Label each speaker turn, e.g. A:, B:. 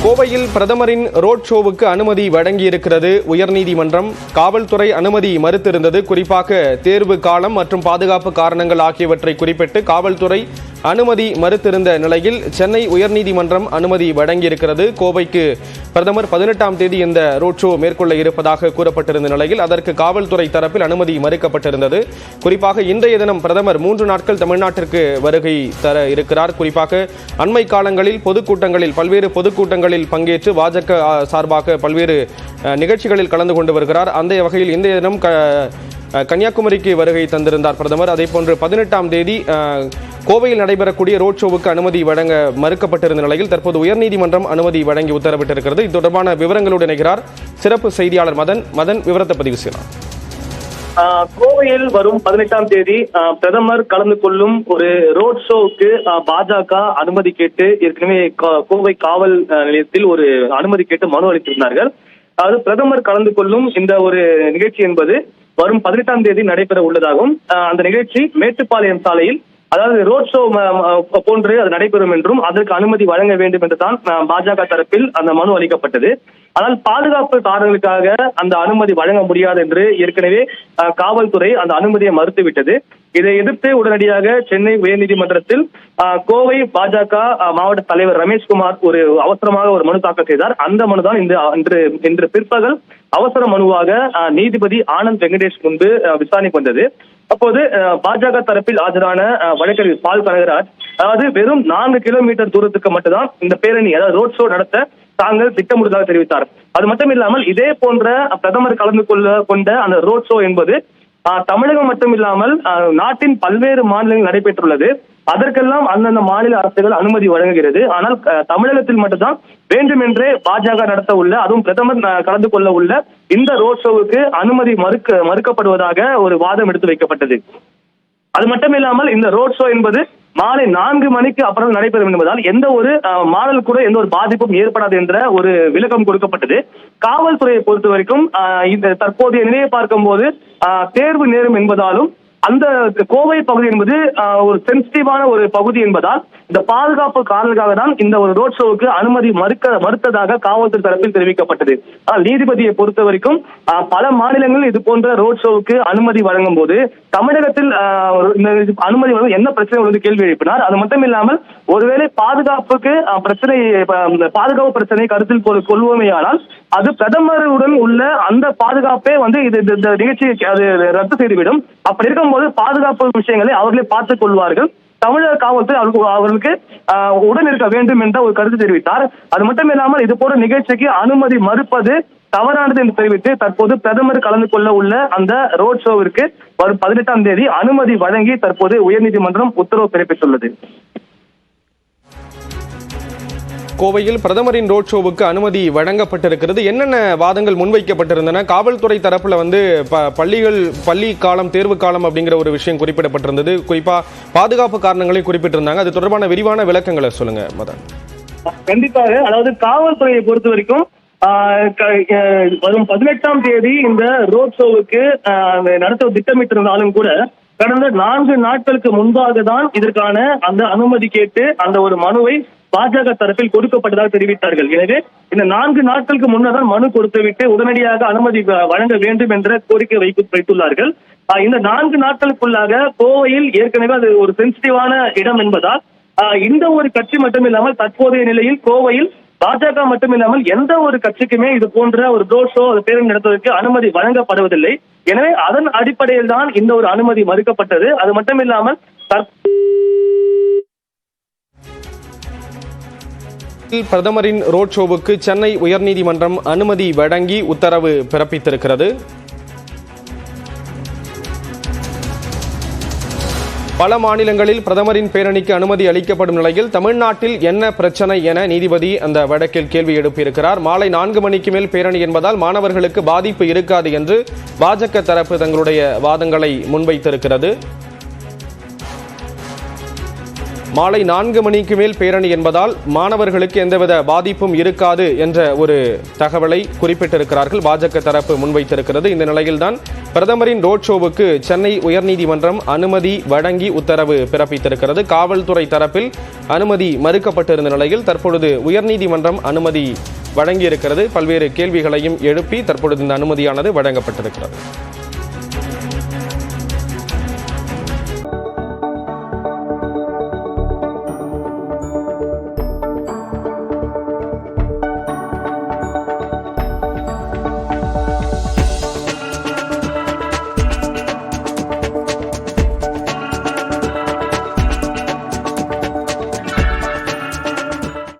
A: கோவையில் பிரதமரின் ரோட் ஷோவுக்கு அனுமதி வழங்கியிருக்கிறது உயர்நீதிமன்றம். காவல்துறை அனுமதி மறுத்திருந்தது. குறிப்பாக தேர்வு காலம் மற்றும் பாதுகாப்பு காரணங்கள் ஆகியவற்றை குறிப்பிட்டு காவல்துறை அனுமதி மறுத்திருந்த நிலையில் சென்னை உயர்நீதிமன்றம் அனுமதி வழங்கியிருக்கிறது. கோவைக்கு பிரதமர் 18ஆம் தேதி இந்த ரோட் ஷோ மேற்கொள்ள இருப்பதாக கூறப்பட்டிருந்த நிலையில் அதற்கு காவல்துறை தரப்பில் அனுமதி மறுக்கப்பட்டிருந்தது. குறிப்பாக இன்றைய தினம் பிரதமர் 3 நாட்கள் தமிழ்நாட்டிற்கு வருகை தர இருக்கிறார். குறிப்பாக அண்மை காலங்களில் பல்வேறு பொதுக்கூட்டங்களில் பங்கேற்று பாஜக சார்பாக பல்வேறு நிகழ்ச்சிகளில் கலந்து கொண்டு வருகிறார். அந்த வகையில் இன்றைய தினம் கன்னியாகுமரிக்கு வருகை தந்திருந்தார் பிரதமர். அதேபோன்று 18ஆம் தேதி கோவையில் நடைபெறக்கூடிய ரோட் ஷோவுக்கு அனுமதி வழங்க மறுக்கப்பட்டிருந்த நிலையில் தற்போது உயர்நீதிமன்றம் அனுமதி வழங்கி உத்தரவிட்டிருக்கிறது. இது தொடர்பான விவரங்களோடு இணைகிறார் சிறப்பு செய்தியாளர் மதன். விவரத்தை பதிவு செய்யலாம்.
B: கோவையில் வரும் 18ஆம் தேதி பிரதமர் கலந்து கொள்ளும் ஒரு ரோட் ஷோவுக்கு பாஜக அனுமதி கேட்டு ஏற்கனவே கோவை காவல் நிலையத்தில் ஒரு அனுமதி கேட்டு மனு அளித்திருந்தார்கள். அதாவது பிரதமர் கலந்து கொள்ளும் இந்த ஒரு நிகழ்ச்சி என்பது வரும் 18ஆம் தேதி நடைபெற உள்ளதாகவும் அந்த நிகழ்ச்சி மேட்டுப்பாளையம் சாலையில் அதாவது ரோட் ஷோ போன்று அது நடைபெறும் என்றும் அதற்கு அனுமதி வழங்க வேண்டும் என்று தான் பாஜக தரப்பில் அந்த மனு அளிக்கப்பட்டது. ஆனால் பாதுகாப்பு காரணங்களுக்காக அந்த அனுமதி வழங்க முடியாது என்று ஏற்கனவே காவல்துறை அந்த அனுமதியை மறுத்துவிட்டது. இதை எதிர்த்து உடனடியாக சென்னை உயர்நீதிமன்றத்தில் கோவை பாஜக மாவட்ட தலைவர் ரமேஷ்குமார் அவசரமாக ஒரு மனு தாக்கல் செய்தார். அந்த மனுதான் இன்று பிற்பகல் அவசர மனுவாக நீதிபதி ஆனந்த் வெங்கடேஷ் முன்பு விசாரணைக்கு வந்தது. அப்போது பாஜக தரப்பில் ஆஜரான வழக்கறிஞர் பால் கனகராஜ் அதாவது வெறும் 4 கிலோமீட்டர் தூரத்துக்கு மட்டும்தான் இந்த பேரணி அதாவது ரோட் ஷோ நடத்த தாங்கள் திட்டமிடுவதாக தெரிவித்தார். அது மட்டும் இல்லாமல் இதே போன்ற பிரதமர் கலந்து கொண்ட அந்த ரோட் ஷோ என்பது தமிழகம் மட்டும் இல்லாமல் நாட்டின் பல்வேறு மாநிலங்கள் நடைபெற்றுள்ளது. அதற்கெல்லாம் அந்தந்த மாநில அரசுகள் அனுமதி வழங்குகிறது. ஆனால் தமிழகத்தில் மட்டும்தான் வேண்டுமென்றே பாஜக நடத்த உள்ள அதுவும் பிரதமர் கலந்து கொள்ள உள்ள இந்த ரோட் ஷோவுக்கு அனுமதி மறுக்கப்படுவதாக ஒரு வாதம் எடுத்து வைக்கப்பட்டது. அது மட்டுமில்லாமல் இந்த ரோட் ஷோ என்பது மாலை 4 மணிக்கு அப்புறம் நடைபெறும் என்பதால் எந்த ஒரு மாடல் கூட எந்த ஒரு பாதிப்பும் ஏற்படாது என்ற ஒரு விளக்கம் கொடுக்கப்பட்டது. காவல்துறையை பொறுத்த வரைக்கும் இந்த தற்போதைய நிலையை பார்க்கும் போது தேர்வு நேரம் என்பதாலும் அந்த கோவை பகுதி என்பது ஒரு சென்சிட்டிவான ஒரு பகுதி என்பதால் இந்த பாதுகாப்பு காரணங்களுக்காக தான் இந்த ஒரு ரோட் ஷோவுக்கு அனுமதி மறுத்ததாக காவல்துறை தரப்பில் தெரிவிக்கப்பட்டது. ஆனால் நீதிபதியை பொறுத்த வரைக்கும் பல மாநிலங்கள் இது போன்ற ரோட் ஷோவுக்கு அனுமதி வழங்கும் போது தமிழகத்தில் அனுமதி வழங்க என்ன பிரச்சனை உள்ளது கேள்வி எழுப்பினார். அது மட்டும் இல்லாமல் ஒருவேளை பாதுகாப்பு பிரச்சனை கருத்தில் கொள்வோமேயானால் அது பிரதமருடன் உள்ள அந்த பாதுகாப்பே இந்த நிகழ்ச்சியை அது ரத்து செய்துவிடும். அப்படி இருக்கும்போது பாதுகாப்பு விஷயங்களை அவர்களே பார்த்துக் கொள்வார்கள். தமிழக காவல்துறை அவர்களுக்கு உடன் இருக்க வேண்டும் என்ற ஒரு கருத்து தெரிவித்தார். அது மட்டும் இல்லாமல் இது போன்ற நிகழ்ச்சிக்கு அனுமதி மறுப்பது தவறானது என்று தெரிவித்து தற்போது பிரதமர் கலந்து கொள்ள உள்ள அந்த ரோட் ஷோவிற்கு வரும் 18ஆம் தேதி அனுமதி வழங்கி தற்போது உயர்நீதிமன்றம் உத்தரவு பிறப்பித்துள்ளது.
A: கோவையில் பிரதமரின் ரோட் ஷோவுக்கு அனுமதி வழங்கப்பட்டிருக்கிறது. என்னென்ன வாதங்கள் முன்வைக்கப்பட்டிருந்தன? காவல்துறை தரப்புல பள்ளி காலம் தேர்வு காலம் அப்படிங்கிற ஒரு விஷயம் குறிப்பிடப்பட்டிருந்தது. குறிப்பா பாதுகாப்பு காரணங்களை குறிப்பிட்டிருந்தாங்க. அது தொடர்பான விரிவான விளக்கங்களை சொல்லுங்க மதன்.
B: கண்டிப்பாக அதாவது காவல்துறையை பொறுத்த வரைக்கும் வரும் 18ஆம் தேதி இந்த ரோட் ஷோவுக்கு நடத்த திட்டமிட்டிருந்தாலும் கூட கடந்த 4 நாட்களுக்கு முன்பாக தான் இதற்கான அந்த அனுமதி கேட்டு அந்த ஒரு மனுவை பாஜக தரப்பில் கொடுக்கப்பட்டதாக தெரிவித்தார்கள். எனவே இந்த 4 நாட்களுக்கு முன்னர் மனு கொடுத்துவிட்டு உடனடியாக அனுமதி வழங்க வேண்டும் என்ற கோரிக்கை வைத்துள்ளார்கள். இந்த 4 நாட்களுக்குள்ளாக கோவையில் ஏற்கனவே அது ஒரு சென்சிட்டிவான இடம் என்பதால் இந்த ஒரு கட்சி மட்டுமில்லாமல் தற்போதைய நிலையில் கோவையில் பாஜக மட்டுமில்லாமல் எந்த ஒரு கட்சிக்குமே இது போன்ற ஒரு ரோட் ஷோ பேரணி நடத்துவதற்கு அனுமதி வழங்கப்படுவதில்லை. எனவே அதன் அடிப்படையில் தான் இந்த ஒரு அனுமதி மறுக்கப்பட்டது. அது மட்டுமில்லாமல்
A: பிரதமரின் ரோட் ஷோவுக்கு சென்னை உயர்நீதிமன்றம் அனுமதி வழங்கி உத்தரவு பிறப்பித்திருக்கிறது. பல மாநிலங்களில் பிரதமரின் பேரணிக்கு அனுமதி அளிக்கப்படும் நிலையில் தமிழ்நாட்டில் என்ன பிரச்சனை என நீதிபதி அந்த வழக்கில் கேள்வி எழுப்பியிருக்கிறார். மாலை 4 மணிக்கு மேல் பேரணி என்பதால் மாணவர்களுக்கு பாதிப்பு இருக்காது என்று பாஜக தரப்பு தங்களுடைய வாதங்களை முன்வைத்திருக்கிறது. மாலை 4 மணிக்கு மேல் பேரணி என்பதால் மாணவர்களுக்கு எந்தவித பாதிப்பும் இருக்காது என்ற ஒரு தகவலை குறிப்பிட்டிருக்கிறார்கள். பாஜக தரப்பு முன்வைத்திருக்கிறது. இந்த நிலையில்தான் பிரதமரின் ரோட் ஷோவுக்கு சென்னை உயர்நீதிமன்றம் அனுமதி வழங்கி உத்தரவு பிறப்பித்திருக்கிறது. காவல்துறை தரப்பில் அனுமதி மறுக்கப்பட்டிருந்த நிலையில் தற்பொழுது உயர்நீதிமன்றம் அனுமதி வழங்கியிருக்கிறது. பல்வேறு கேள்விகளையும் எழுப்பி தற்பொழுது இந்த அனுமதியானது வழங்கப்பட்டிருக்கிறது.